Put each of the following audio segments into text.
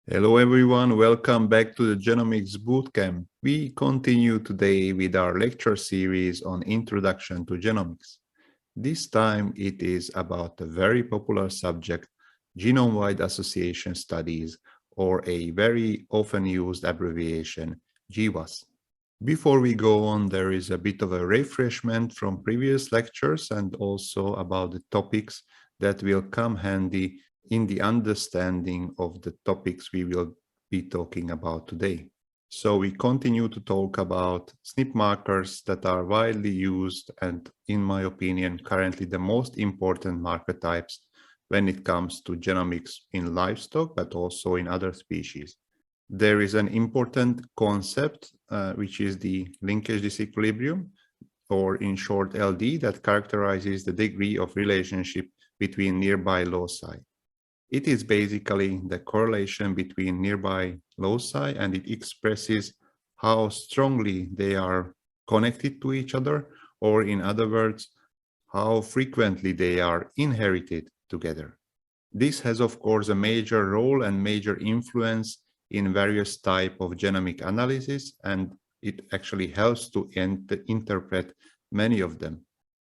Hello everyone, welcome back to the Genomics Bootcamp. We continue today with our lecture series on Introduction to Genomics. This time it is about a very popular subject, genome-wide association studies, or a very often used abbreviation, GWAS. Before we go on, there is a bit of a refreshment from previous lectures and also about the topics that will come handy in the understanding of the topics we will be talking about today. So we continue to talk about SNP markers that are widely used and, in my opinion, currently the most important marker types when it comes to genomics in livestock, but also in other species. There is an important concept, which is the linkage disequilibrium, or in short LD, that characterizes the degree of relationship between nearby loci. It is basically the correlation between nearby loci, and it expresses how strongly they are connected to each other, or in other words, how frequently they are inherited together. This has, of course, a major role and major influence in various types of genomic analysis, and it actually helps to interpret many of them.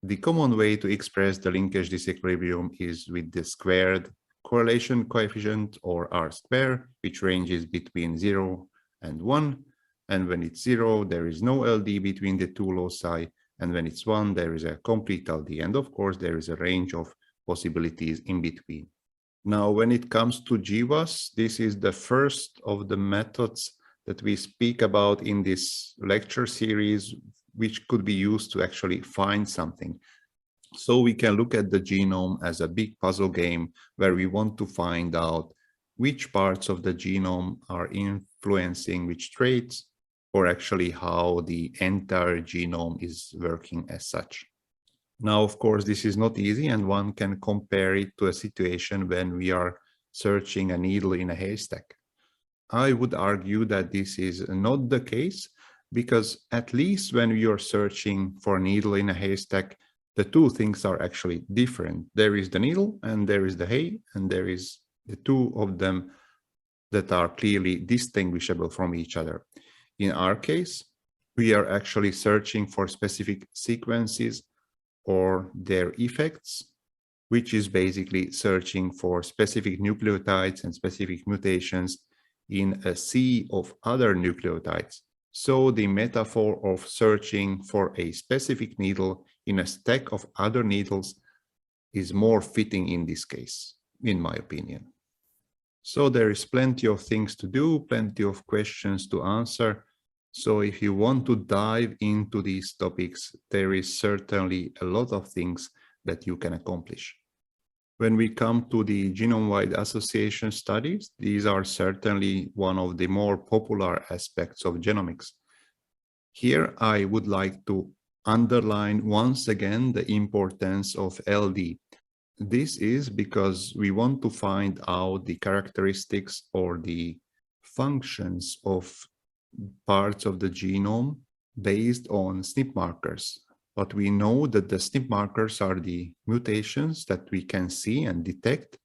The common way to express the linkage disequilibrium is with the squared correlation coefficient, or R square, which ranges between 0 and 1. And when it's 0, there is no LD between the two loci. And when it's 1, there is a complete LD. And of course, there is a range of possibilities in between. Now, when it comes to GWAS, this is the first of the methods that we speak about in this lecture series, which could be used to actually find something. So we can look at the genome as a big puzzle game where we want to find out which parts of the genome are influencing which traits, or actually how the entire genome is working as such. Now, of course, this is not easy, and one can compare it to a situation when we are searching a needle in a haystack. I would argue that this is not the case, because at least when we are searching for a needle in a haystack, the two things are actually different. There is the needle and there is the hay, and there is the two of them that are clearly distinguishable from each other. In our case, we are actually searching for specific sequences or their effects, which is basically searching for specific nucleotides and specific mutations in a sea of other nucleotides. So the metaphor of searching for a specific needle in a stack of other needles is more fitting in this case, in my opinion. So there is plenty of things to do, plenty of questions to answer. So if you want to dive into these topics, there is certainly a lot of things that you can accomplish. When we come to the genome-wide association studies, these are certainly one of the more popular aspects of genomics. Here, I would like to underline once again the importance of LD. This is because we want to find out the characteristics or the functions of parts of the genome based on SNP markers. But we know that the SNP markers are the mutations that we can see and detect,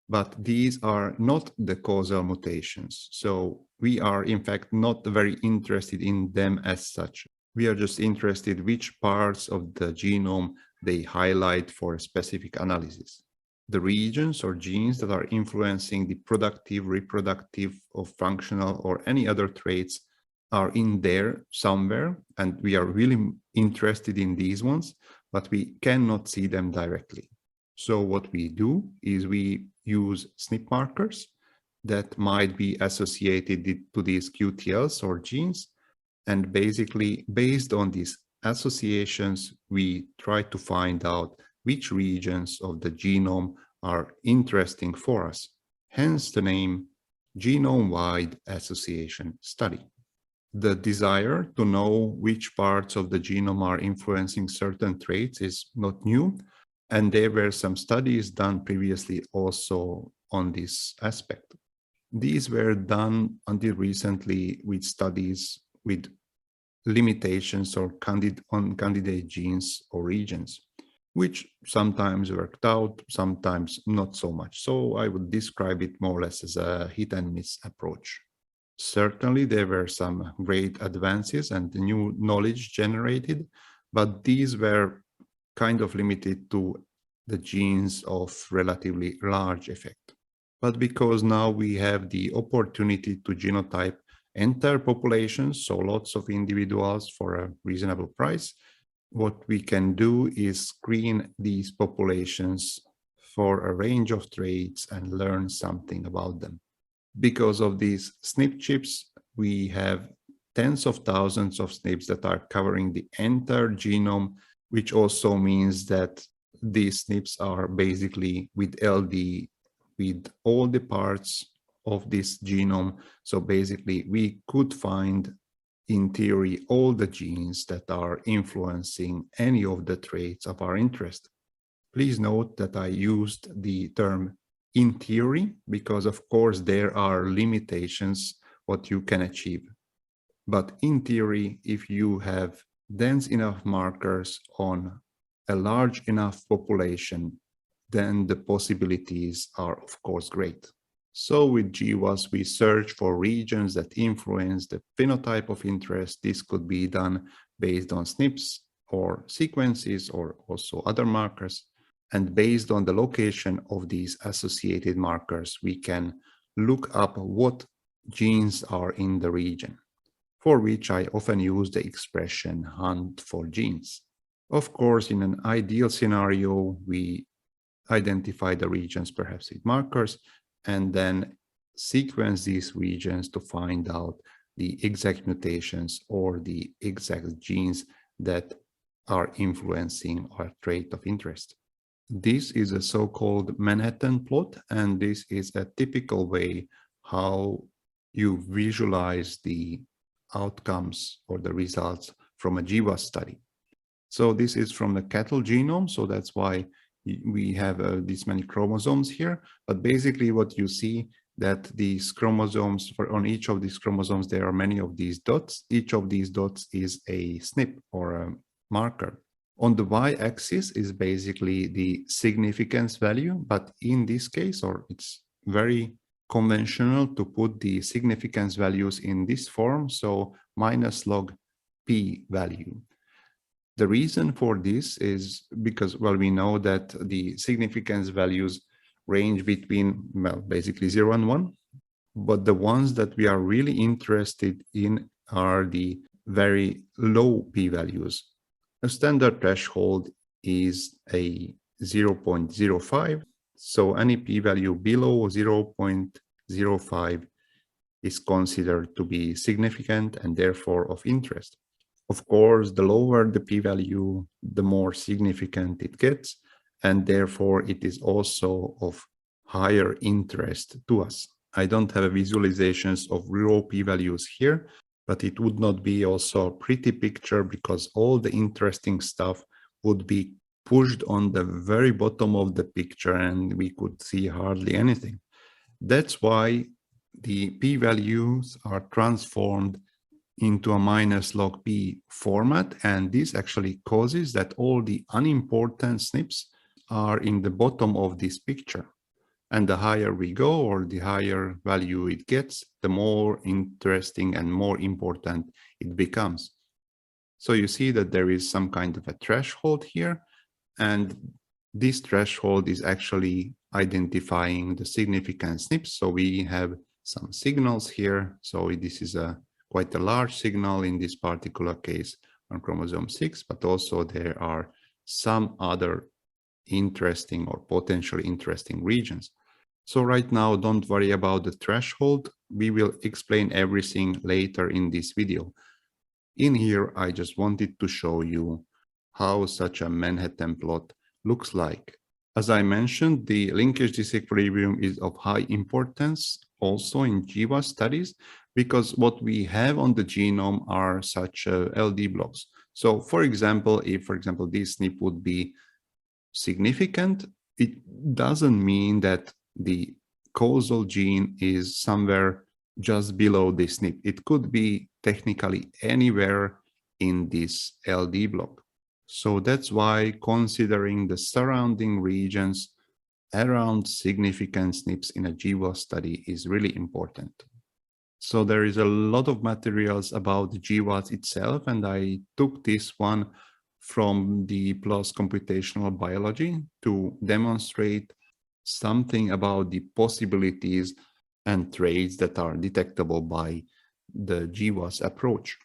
but these are not the causal mutations. So we are in fact not very interested in them as such. We are just interested which parts of the genome they highlight for a specific analysis. The regions or genes that are influencing the productive, reproductive, or functional or any other traits are in there somewhere, and we are really interested in these ones, but we cannot see them directly. So what we do is we use SNP markers that might be associated to these QTLs or genes, and basically based on these associations, we try to find out which regions of the genome are interesting for us. Hence the name genome-wide association study. The desire to know which parts of the genome are influencing certain traits is not new, and there were some studies done previously also on this aspect. These were done until recently with studies with limitations or on candidate genes or regions. which sometimes worked out, sometimes not so much. So I would describe it more or less as a hit and miss approach. Certainly, there were some great advances and new knowledge generated, but these were kind of limited to the genes of relatively large effect. But because now we have the opportunity to genotype entire populations, so lots of individuals for a reasonable price, what we can do is screen these populations for a range of traits and learn something about them. Because of these SNP chips, we have tens of thousands of SNPs that are covering the entire genome, which also means that these SNPs are basically with LD with all the parts of this genome. So basically, we could find, in theory, all the genes that are influencing any of the traits of our interest. Please note that I used the term in theory, because of course there are limitations what you can achieve. But in theory, if you have dense enough markers on a large enough population, then the possibilities are of course great. So with GWAS, we search for regions that influence the phenotype of interest. This could be done based on SNPs or sequences or also other markers. And based on the location of these associated markers, we can look up what genes are in the region, for which I often use the expression hunt for genes. Of course, in an ideal scenario, we identify the regions perhaps with markers and then sequence these regions to find out the exact mutations or the exact genes that are influencing our trait of interest. This is a so-called Manhattan plot, and this is a typical way how you visualize the outcomes or the results from a GWAS study. So this is from the cattle genome, so that's why we have these many chromosomes here. But basically what you see that these chromosomes, on each of these chromosomes, there are many of these dots. Each of these dots is a SNP or a marker. On the y-axis is basically the significance value, but in this case, or it's very conventional to put the significance values in this form, so minus log p value. The reason for this is because, well, we know that the significance values range between, well, basically 0 and 1, but the ones that we are really interested in are the very low p-values. A standard threshold is a 0.05, so any p-value below 0.05 is considered to be significant and therefore of interest. Of course, the lower the p-value, the more significant it gets, and therefore it is also of higher interest to us. I don't have visualizations of raw p-values here, but it would not be also a pretty picture because all the interesting stuff would be pushed on the very bottom of the picture and we could see hardly anything. That's why the p-values are transformed into a minus log p format, and this actually causes that all the unimportant SNPs are in the bottom of this picture. And the higher we go, or the higher value it gets, the more interesting and more important it becomes. So you see that there is some kind of a threshold here, and this threshold is actually identifying the significant SNPs. So we have some signals here. So this is quite a large signal in this particular case on chromosome 6, but also there are some other interesting or potentially interesting regions. So right now, don't worry about the threshold. We will explain everything later in this video. In here, I just wanted to show you how such a Manhattan plot looks like. As I mentioned, the linkage disequilibrium is of high importance also in GWAS studies, because what we have on the genome are such LD blocks. So for example, if, for example, this SNP would be significant, it doesn't mean that the causal gene is somewhere just below this SNP. It could be technically anywhere in this LD block. So that's why considering the surrounding regions around significant SNPs in a GWAS study is really important. So there is a lot of materials about the GWAS itself, and I took this one from the PLOS Computational Biology to demonstrate something about the possibilities and traits that are detectable by the GWAS approach.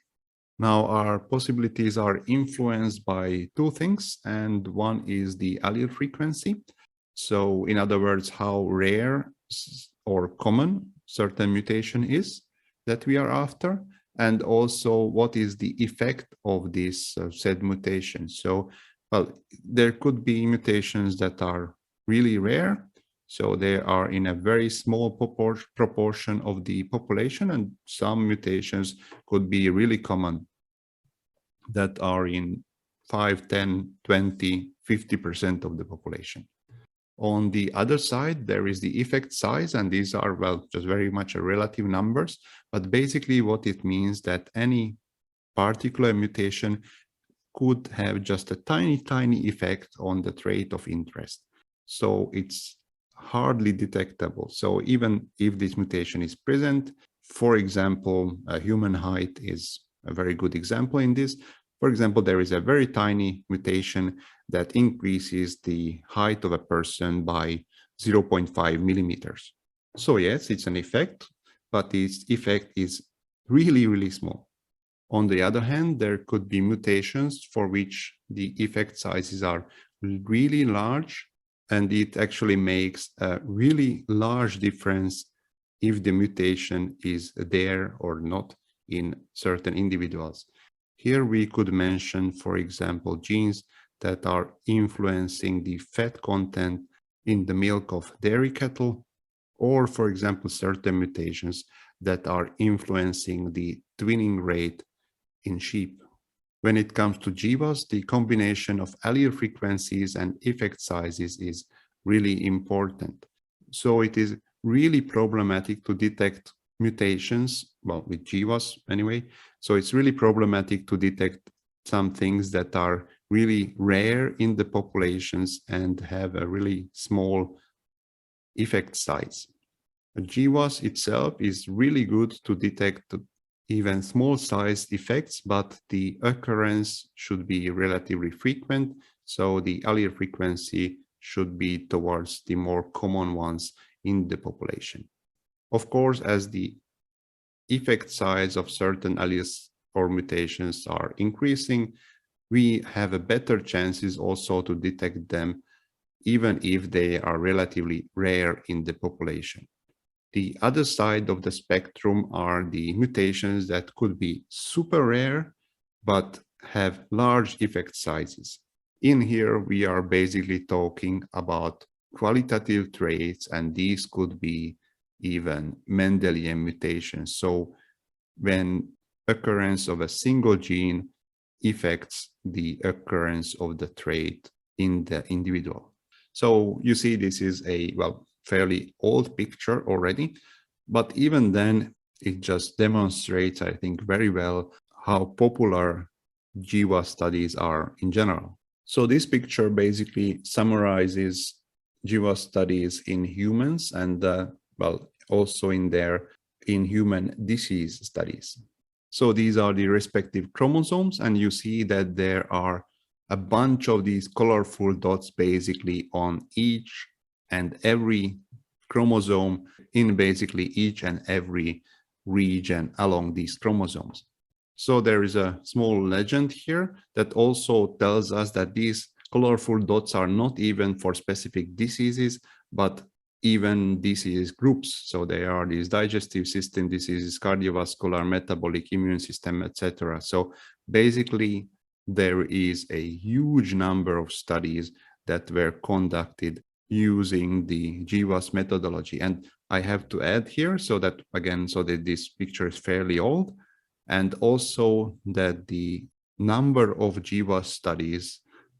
Now, our possibilities are influenced by two things, and one is the allele frequency. So in other words, how rare or common certain mutation is that we are after, and also what is the effect of this said mutation. So, well, there could be mutations that are really rare, so they are in a very small proportion of the population, and some mutations could be really common that are in 5, 10, 20, 50% of the population. On the other side, there is the effect size, and these are, well, just very much a relative numbers, but basically what it means that any particular mutation could have just a tiny effect on the trait of interest. So it's hardly detectable. So even if this mutation is present, for example, human height is a very good example in this. For example, there is a very tiny mutation that increases the height of a person by 0.5 millimeters. So yes, it's an effect, but its effect is really small. On the other hand, there could be mutations for which the effect sizes are really large, and it actually makes a really large difference if the mutation is there or not in certain individuals. Here we could mention, for example, genes that are influencing the fat content in the milk of dairy cattle, or, for example, certain mutations that are influencing the twinning rate in sheep. When it comes to GWAS, the combination of allele frequencies and effect sizes is really important. So it is really problematic to detect mutations, well, with GWAS anyway. So it's really problematic to detect some things that are really rare in the populations and have a really small effect size. GWAS itself is really good to detect even small sized effects, but the occurrence should be relatively frequent. So the allele frequency should be towards the more common ones in the population. Of course, as the effect size of certain alleles or mutations are increasing, we have a better chances also to detect them, even if they are relatively rare in the population. The other side of the spectrum are the mutations that could be super rare, but have large effect sizes. In here, we are basically talking about qualitative traits, and these could be even Mendelian mutations. So when occurrence of a single gene affects the occurrence of the trait in the individual. So you see, this is a, well, fairly old picture already, but even then it just demonstrates, I think, very well how popular GWAS studies are in general. So this picture basically summarizes GWAS studies in humans and, well, also in human disease studies. So these are the respective chromosomes, and you see that there are a bunch of these colorful dots basically on each and every chromosome in basically each and every region along these chromosomes. So there is a small legend here that also tells us that these colorful dots are not even for specific diseases, but even disease groups. So they are these digestive system diseases, cardiovascular, metabolic, immune system, etc. So basically, there is a huge number of studies that were conducted using the GWAS methodology. And I have to add here, so that again, so that this picture is fairly old, and also that the number of GWAS studies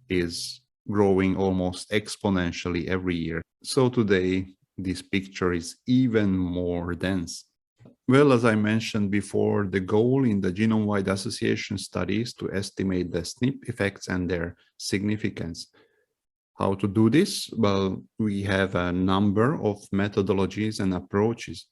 is growing almost exponentially every year. So today, this picture is even more dense. Well, as I mentioned before, the goal in the genome-wide association study is to estimate the SNP effects and their significance. How to do this? Well, we have a number of methodologies and approaches.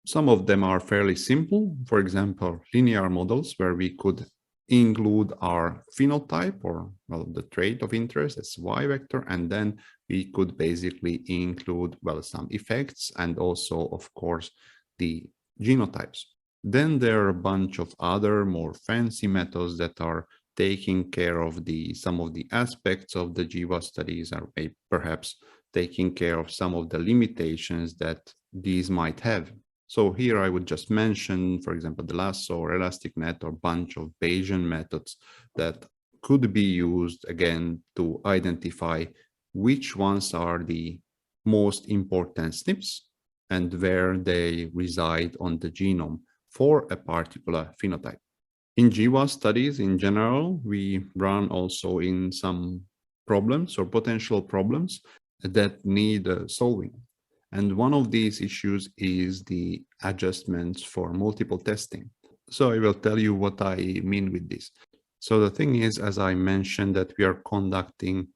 Some of them are fairly simple. For example, linear models where we could include our phenotype or well, the trait of interest as y vector, and then we could basically include well some effects and also, of course, the genotypes. Then there are a bunch of other more fancy methods that are taking care of some of the aspects of the GWAS studies, or perhaps taking care of some of the limitations that these might have. So here I would just mention, for example, the lasso or elastic net or bunch of Bayesian methods that could be used again to identify which ones are the most important SNPs and where they reside on the genome for a particular phenotype. In GWAS studies in general, we run also in some problems or potential problems that need solving. And one of these issues is the adjustments for multiple testing. So I will tell you what I mean with this. So the thing is, as I mentioned, that we are conducting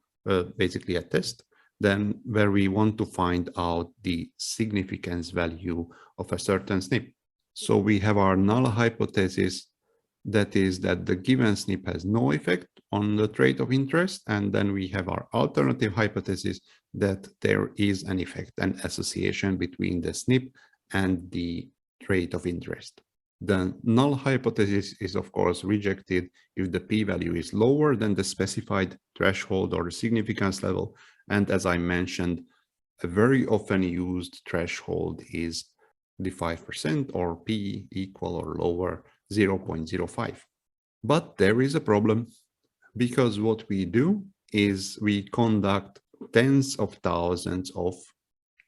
basically a test, then where we want to find out the significance value of a certain SNP. So we have our null hypothesis, that is that the given SNP has no effect on the trait of interest. And then we have our alternative hypothesis that there is an effect, an association between the SNP and the trait of interest. The null hypothesis is, of course, rejected if the p-value is lower than the specified threshold or the significance level. And as I mentioned, a very often used threshold is the 5% or p equal or lower 0.05. But there is a problem, because what we do is we conduct tens of thousands of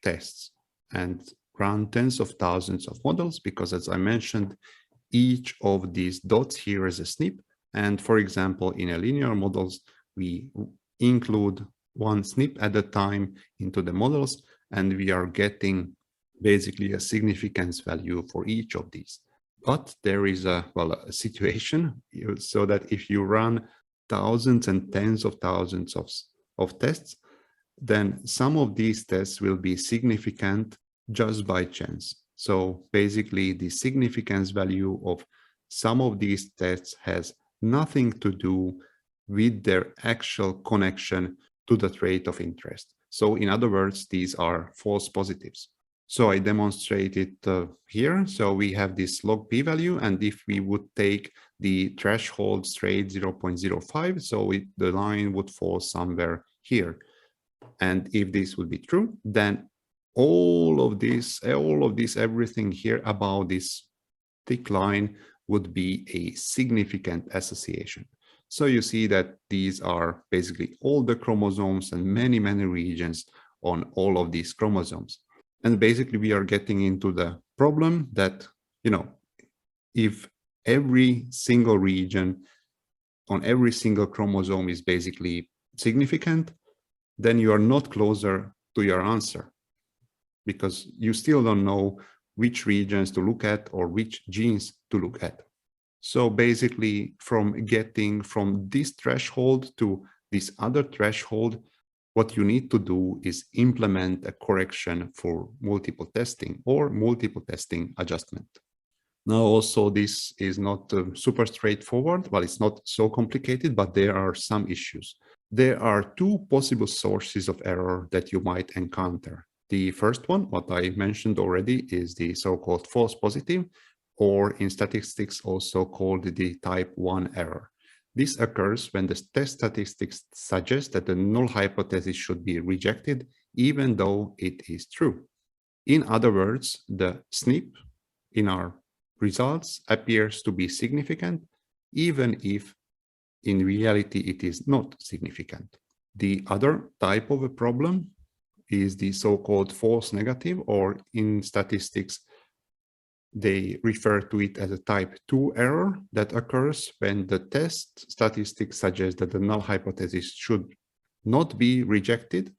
tests and run tens of thousands of models, because as I mentioned, each of these dots here is a SNP. And for example, in a linear models, we include one SNP at a time into the models, and we are getting basically a significance value for each of these. But there is a situation so that if you run thousands and tens of thousands of tests, then some of these tests will be significant just by chance. So basically the significance value of some of these tests has nothing to do with their actual connection to the trait of interest. So in other words, these are false positives. So I demonstrate it here. So we have this log p-value, and if we would take the threshold straight 0.05, so the line would fall somewhere here. And if this would be true, then all of this, everything here about this thick line would be a significant association. So you see that these are basically all the chromosomes and many, many regions on all of these chromosomes. And basically we are getting into the problem that, if every single region on every single chromosome is basically significant, then you are not closer to your answer, because you still don't know which regions to look at or which genes to look at. So basically from getting from this threshold to this other threshold, what you need to do is implement a correction for multiple testing or multiple testing adjustment. Now, also, this is not super straightforward. Well, it's not so complicated, but there are some issues. There are two possible sources of error that you might encounter. The first one, what I mentioned already, is the so-called false positive, or in statistics also called the type 1 error. This occurs when the test statistics suggest that the null hypothesis should be rejected, even though it is true. In other words, the SNP in our results appears to be significant, even if in reality it is not significant. The other type of a problem is the so-called false negative, or in statistics, they refer to it as a type 2 error that occurs when the test statistics suggest that the null hypothesis should not be rejected,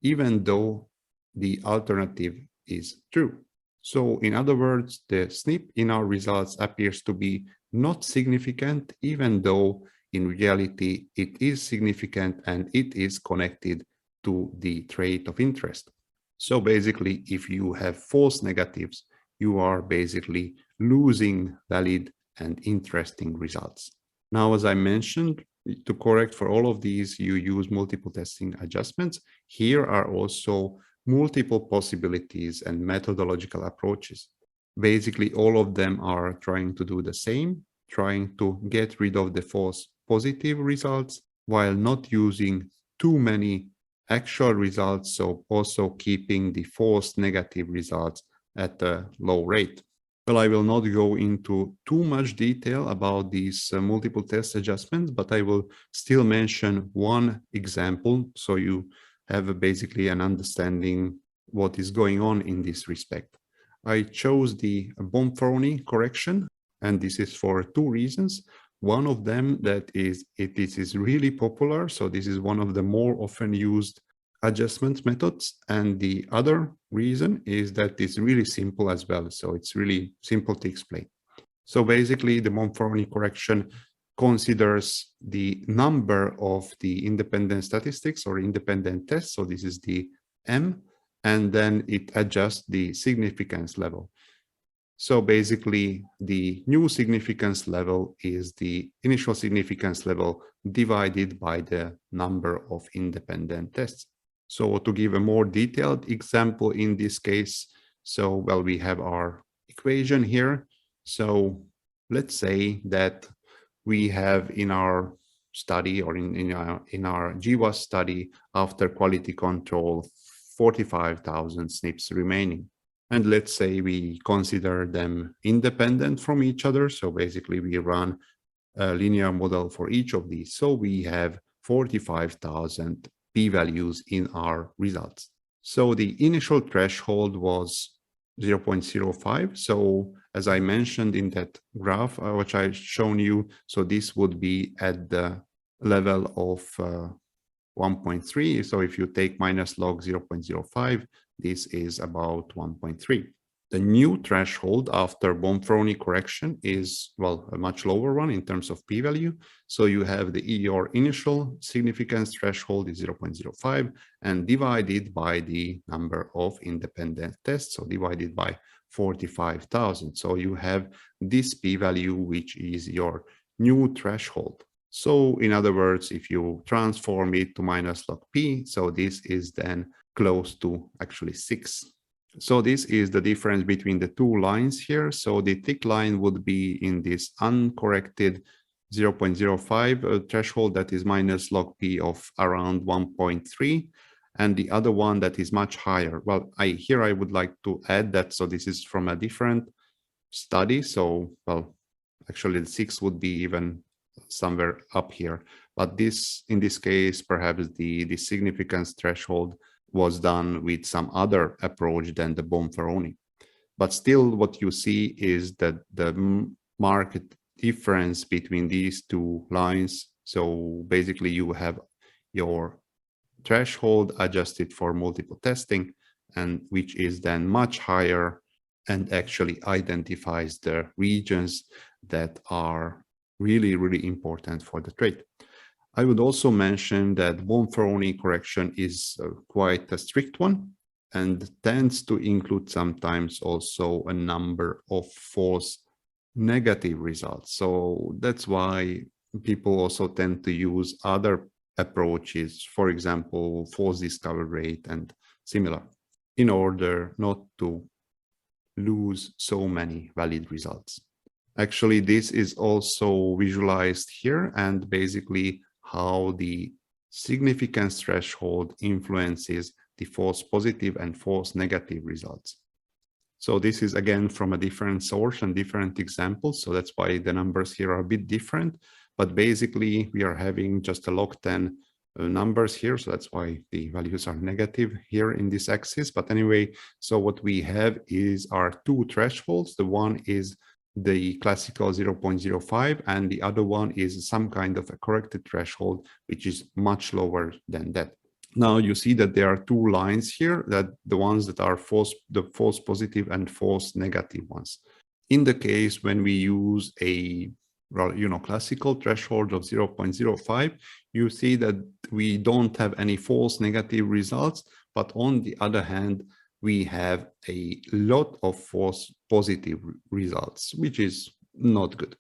even though the alternative is true. So in other words, the SNP in our results appears to be not significant, even though in reality it is significant and it is connected to the trait of interest. So basically, if you have false negatives, you are basically losing valid and interesting results. Now, as I mentioned, to correct for all of these, you use multiple testing adjustments. Here are also multiple possibilities and methodological approaches. Basically, all of them are trying to do the same, trying to get rid of the false positive results while not using too many actual results, so also keeping the false negative results at a low rate. Well, I will not go into too much detail about these multiple test adjustments, but I will still mention one example so you have basically an understanding what is going on in this respect. I chose the Bonferroni correction, and this is for two reasons. One of them that is this is really popular, so this is one of the more often used adjustment methods, and the other reason is that it's really simple as well, so it's really simple to explain. So basically the Bonferroni correction considers the number of the independent statistics or independent tests, so this is the M, and then it adjusts the significance level. So basically the new significance level is the initial significance level divided by the number of independent tests. So to give a more detailed example in this case, so well, we have our equation here. So let's say that we have in our study or in our GWAS study after quality control 45,000 SNPs remaining. And let's say we consider them independent from each other. So basically we run a linear model for each of these. So we have 45,000 p-values in our results. So the initial threshold was 0.05. So as I mentioned in that graph, which I've shown you, so this would be at the level of 1.3. So if you take minus log 0.05, this is about 1.3. The new threshold after Bonferroni correction is, well, a much lower one in terms of p-value. So you have your initial significance threshold is 0.05 and divided by the number of independent tests, so divided by 45,000. So you have this p-value, which is your new threshold. So in other words, if you transform it to minus log p, so this is then close to actually 6. So this is the difference between the two lines here. So the thick line would be in this uncorrected 0.05 threshold that is minus log p of around 1.3, and the other one that is much higher. Well, here I would like to add that, so this is from a different study. So, well, actually the 6 would be even somewhere up here, but this, in this case, perhaps the significance threshold was done with some other approach than the Bonferroni. But still what you see is that the marked difference between these two lines. So basically you have your threshold adjusted for multiple testing, and which is then much higher and actually identifies the regions that are really, really important for the trait. I would also mention that Bonferroni correction is quite a strict one and tends to include sometimes also a number of false negative results. So that's why people also tend to use other approaches, for example, false discovery rate and similar, in order not to lose so many valid results. Actually, this is also visualized here, and basically how the significance threshold influences the false positive and false negative results. So this is again from a different source and different examples. So that's why the numbers here are a bit different, but basically we are having just a log 10 numbers here. So that's why the values are negative here in this axis. But anyway, so what we have is our two thresholds. The one is the classical 0.05, and the other one is some kind of a corrected threshold, which is much lower than that. Now you see that there are two lines here, that the ones that are the false positive and false negative ones. In the case when we use a classical threshold of 0.05, you see that we don't have any false negative results, but on the other hand, we have a lot of false positive results, which is not good.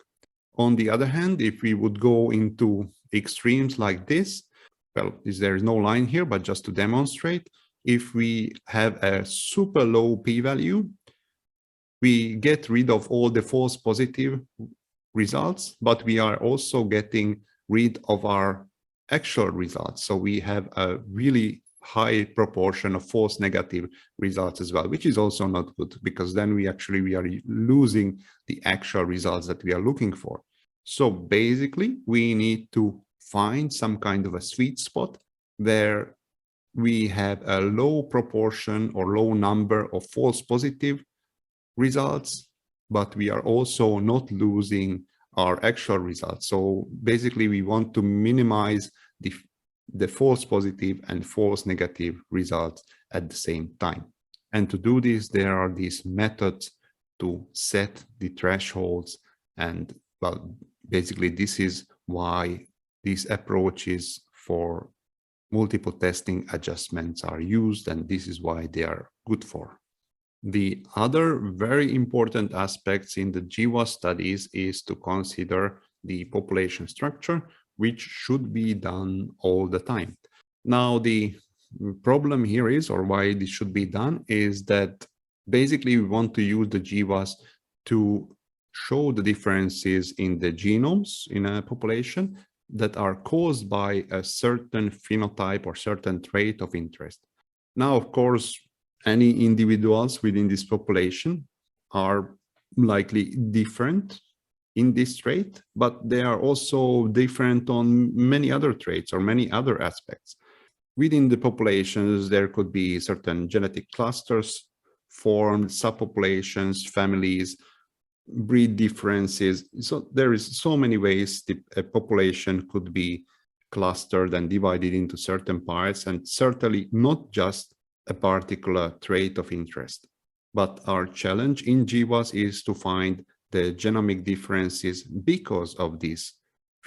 On the other hand, if we would go into extremes like this, well, there is no line here, but just to demonstrate, if we have a super low p-value, we get rid of all the false positive results, but we are also getting rid of our actual results. So we have a really high proportion of false negative results as well, which is also not good, because then we are losing the actual results that we are looking for. So basically, we need to find some kind of a sweet spot where we have a low proportion or low number of false positive results, but we are also not losing our actual results. So basically, we want to minimize the false positive and false negative results at the same time. And to do this, there are these methods to set the thresholds. And well, basically, this is why these approaches for multiple testing adjustments are used, and this is why they are good for. The other very important aspects in the GWAS studies is to consider the population structure, which should be done all the time. Now, the problem here is, or why this should be done, is that basically we want to use the GWAS to show the differences in the genomes in a population that are caused by a certain phenotype or certain trait of interest. Now, of course, any individuals within this population are likely different in this trait, but they are also different on many other traits or many other aspects. Within the populations, there could be certain genetic clusters formed, subpopulations, families, breed differences. So there is so many ways a population could be clustered and divided into certain parts, and certainly not just a particular trait of interest. But our challenge in GWAS is to find the genomic differences because of this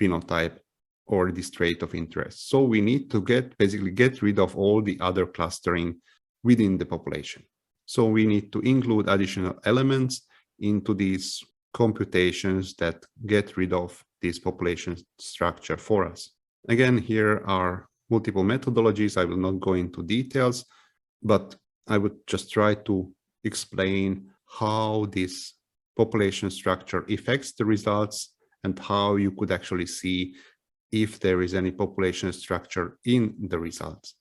phenotype or this trait of interest. So we need to basically get rid of all the other clustering within the population. So we need to include additional elements into these computations that get rid of this population structure for us. Again, here are multiple methodologies. I will not go into details, but I would just try to explain how this population structure affects the results and how you could actually see if there is any population structure in the results.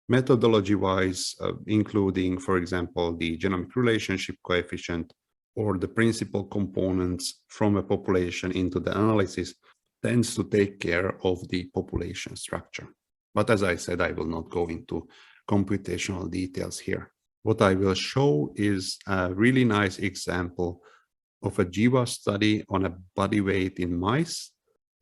Methodology-wise, including, for example, the genomic relationship coefficient or the principal components from a population into the analysis, tends to take care of the population structure. But as I said, I will not go into computational details here. What I will show is a really nice example of a GWAS study on a body weight in mice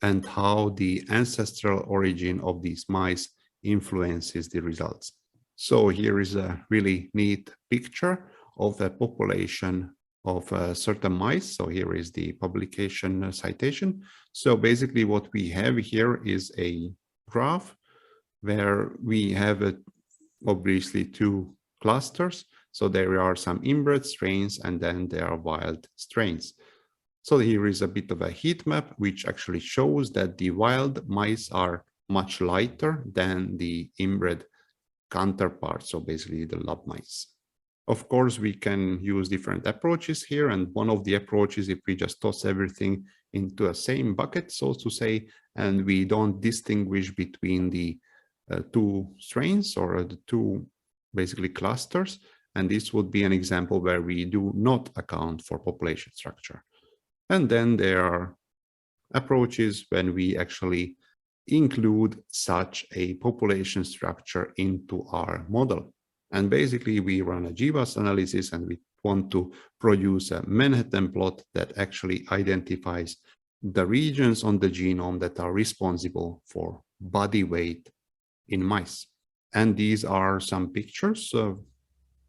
and how the ancestral origin of these mice influences the results. So here is a really neat picture of a population of certain mice. So here is the publication citation. So basically what we have here is a graph where we have obviously two clusters. So there are some inbred strains and then there are wild strains. So here is a bit of a heat map, which actually shows that the wild mice are much lighter than the inbred counterparts, so basically the lab mice. Of course, we can use different approaches here, and one of the approaches, if we just toss everything into a same bucket, so to say, and we don't distinguish between the two strains or the two basically clusters, and this would be an example where we do not account for population structure. And then there are approaches when we actually include such a population structure into our model. And basically we run a GWAS analysis and we want to produce a Manhattan plot that actually identifies the regions on the genome that are responsible for body weight in mice. And these are some pictures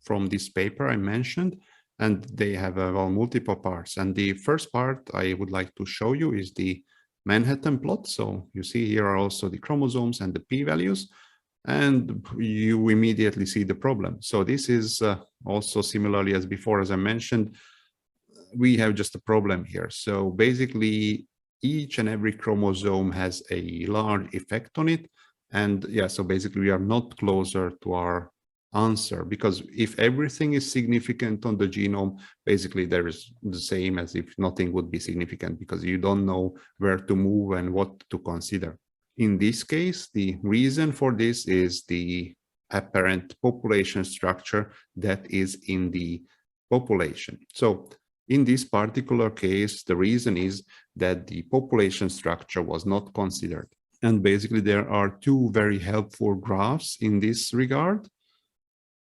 from this paper I mentioned, and they have well, multiple parts. And the first part I would like to show you is the Manhattan plot. So you see here are also the chromosomes and the p-values, and you immediately see the problem. So this is also similarly as before, as I mentioned, we have just a problem here. So basically, each and every chromosome has a large effect on it. And yeah, so basically we are not closer to our answer, because if everything is significant on the genome, basically there is the same as if nothing would be significant, because you don't know where to move and what to consider. In this case, the reason for this is the apparent population structure that is in the population. So in this particular case, the reason is that the population structure was not considered. And basically, there are two very helpful graphs in this regard.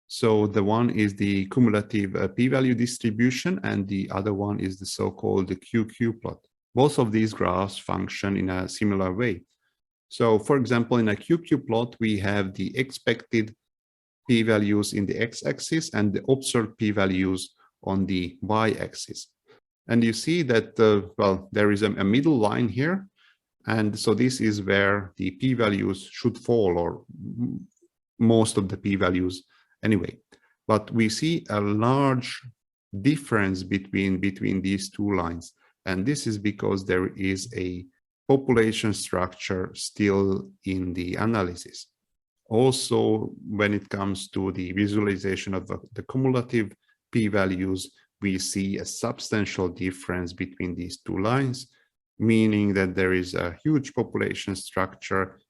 So the one is the cumulative p-value distribution, and the other one is the so-called QQ plot. Both of these graphs function in a similar way. So for example, in a QQ plot, we have the expected p-values in the x-axis and the observed p-values on the y-axis. And you see that, well, there is a middle line here. And so this is where the p-values should fall, or most of the p-values anyway. But we see a large difference between these two lines. And this is because there is a population structure still in the analysis. Also, when it comes to the visualization of the cumulative p-values, we see a substantial difference between these two lines, meaning that there is a huge population structure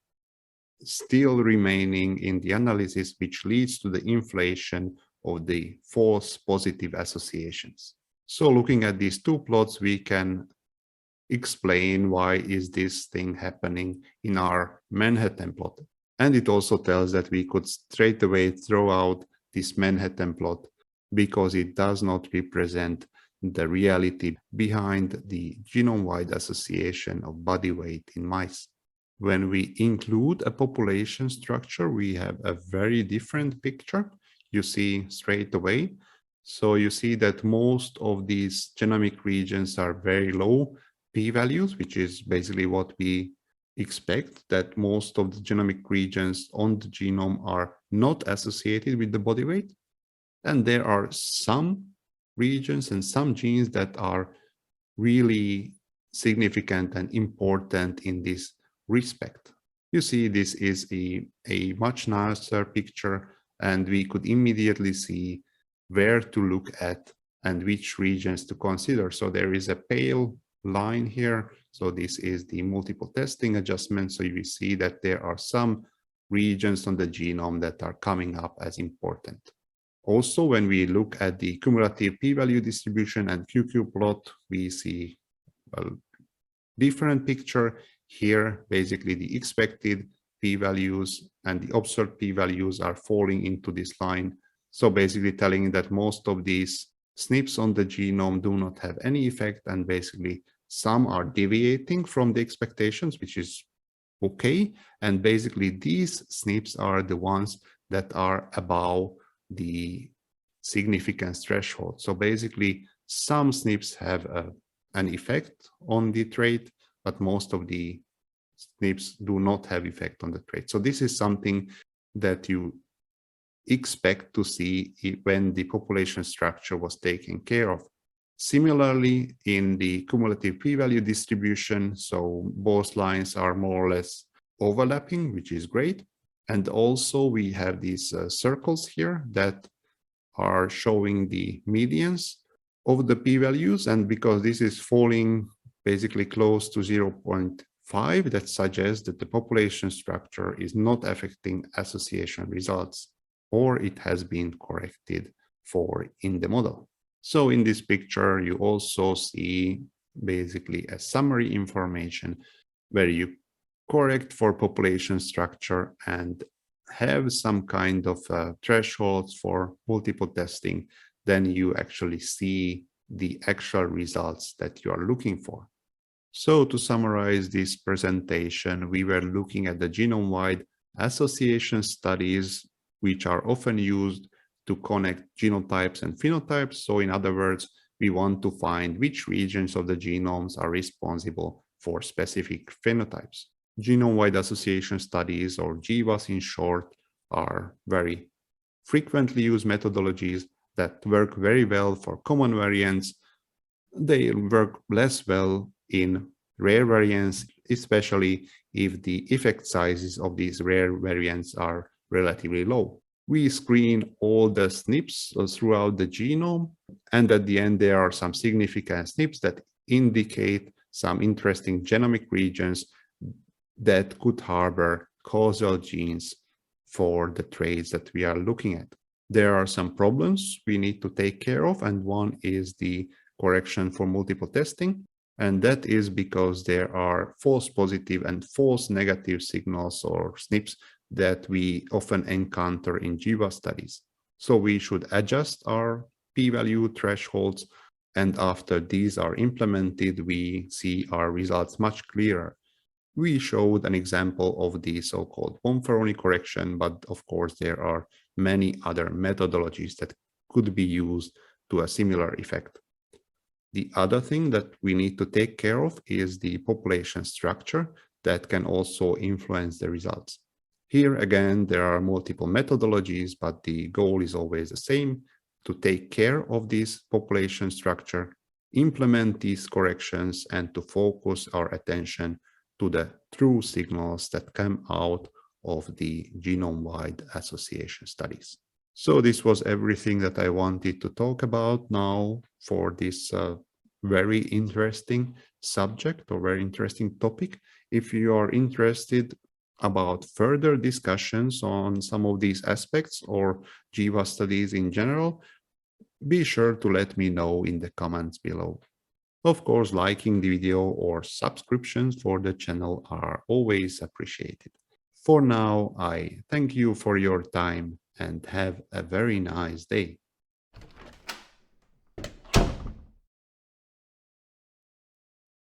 still remaining in the analysis, which leads to the inflation of the false positive associations. So looking at these two plots, we can explain why is this thing happening in our Manhattan plot. And it also tells that we could straight away throw out this Manhattan plot because it does not represent the reality behind the genome-wide association of body weight in mice. When we include a population structure, we have a very different picture. You see straight away. So you see that most of these genomic regions are very low p-values, which is basically what we expect, that most of the genomic regions on the genome are not associated with the body weight. And there are some regions and some genes that are really significant and important in this respect. You see, this is a much nicer picture, and we could immediately see where to look at and which regions to consider. So there is a pale line here. So this is the multiple testing adjustment. So you see that there are some regions on the genome that are coming up as important. Also, when we look at the cumulative p-value distribution and QQ plot, we see a different picture. Here, basically the expected p-values and the observed p-values are falling into this line. So basically telling that most of these SNPs on the genome do not have any effect, and basically some are deviating from the expectations, which is okay. And basically these SNPs are the ones that are above the significance threshold. So basically some SNPs have an effect on the trait, but most of the SNPs do not have effect on the trait. So this is something that you expect to see when the population structure was taken care of. Similarly, in the cumulative p-value distribution, so both lines are more or less overlapping, which is great. And also we have these circles here that are showing the medians of the p-values. And because this is falling basically close to 0.5, that suggests that the population structure is not affecting association results, or it has been corrected for in the model. So in this picture, you also see basically a summary information where you correct for population structure and have some kind of thresholds for multiple testing. Then you actually see the actual results that you are looking for. So to summarize this presentation, we were looking at the genome-wide association studies, which are often used to connect genotypes and phenotypes. So in other words, we want to find which regions of the genomes are responsible for specific phenotypes. Genome-wide association studies, or GWAS in short, are very frequently used methodologies that work very well for common variants. They work less well in rare variants, especially if the effect sizes of these rare variants are relatively low. We screen all the SNPs throughout the genome, and at the end there are some significant SNPs that indicate some interesting genomic regions that could harbor causal genes for the traits that we are looking at. There are some problems we need to take care of, and one is the correction for multiple testing. And that is because there are false positive and false negative signals or SNPs that we often encounter in GWAS studies. So we should adjust our p-value thresholds, and after these are implemented, we see our results much clearer. We showed an example of the so-called Bonferroni correction, but of course there are many other methodologies that could be used to a similar effect. The other thing that we need to take care of is the population structure that can also influence the results. Here again, there are multiple methodologies, but the goal is always the same: to take care of this population structure, implement these corrections, and to focus our attention to the true signals that come out of the genome-wide association studies. So this was everything that I wanted to talk about now for this very interesting subject or very interesting topic. If you are interested about further discussions on some of these aspects or GWAS studies in general, be sure to let me know in the comments below. Of course, liking the video or subscriptions for the channel are always appreciated. For now, I thank you for your time and have a very nice day.